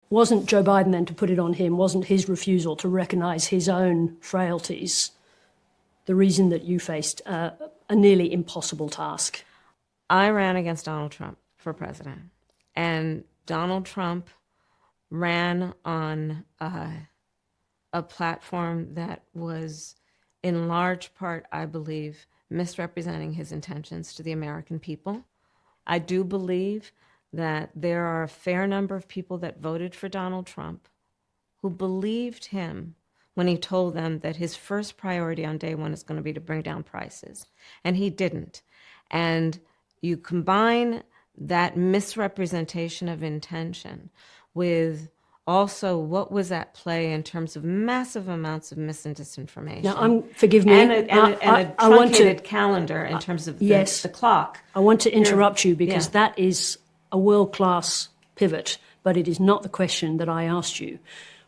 Wasn't Joe Biden, then, to put it on him, wasn't his refusal to recognise his own frailties the reason that you faced a nearly impossible task? I ran against Donald Trump for president, and Donald Trump ran on a platform that was, in large part, I believe, misrepresenting his intentions to the American people. I do believe that there are a fair number of people that voted for Donald Trump who believed him when he told them that his first priority on day one is going to be to bring down prices. And he didn't. And you combine that misrepresentation of intention with also what was at play in terms of massive amounts of mis and disinformation. Now, forgive me. And a truncated calendar in terms of the clock. I want to interrupt you because that is a world-class pivot, but it is not the question that I asked you,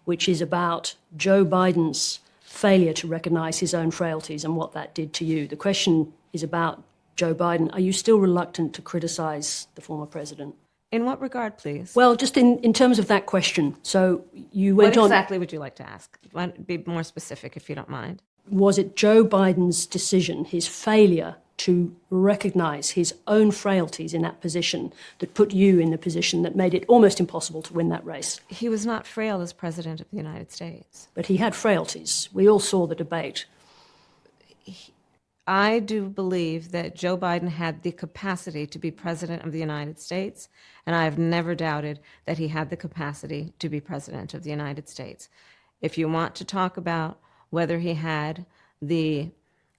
which is about Joe Biden's failure to recognise his own frailties and what that did to you. The question is about Joe Biden. Are you still reluctant to criticise the former president? In what regard, please? Well, just in terms of that question. So you went on... What exactly would you like to ask? Be more specific, if you don't mind. Was it Joe Biden's decision, his failure to recognise his own frailties in that position, that put you in the position that made it almost impossible to win that race? He was not frail as president of the United States. But he had frailties. We all saw the debate. I do believe that Joe Biden had the capacity to be president of the United States, and I have never doubted that he had the capacity to be president of the United States. If you want to talk about whether he had the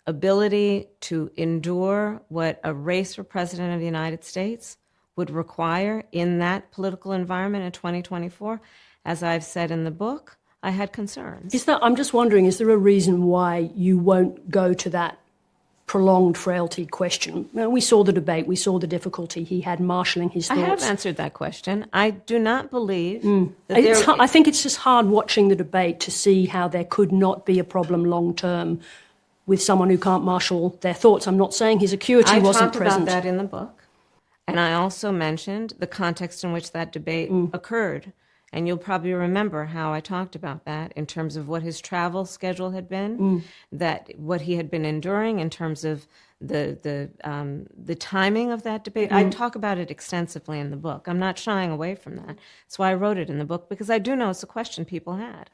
ability to endure what a race for president of the United States would require in that political environment in 2024, as I've said in the book, I had concerns. I'm just wondering, is there a reason why you won't go to that prolonged frailty question? Now, we saw the debate, we saw the difficulty he had marshalling his thoughts. I have answered that question. I do not believe that I think it's just hard watching the debate to see how there could not be a problem long term with someone who can't marshal their thoughts. I'm not saying his acuity wasn't present. I talked about that in the book. And I also mentioned the context in which that debate occurred. And you'll probably remember how I talked about that in terms of what his travel schedule had been, that what he had been enduring in terms of the timing of that debate. I talk about it extensively in the book. I'm not shying away from that. That's why I wrote it in the book, because I do know it's a question people had.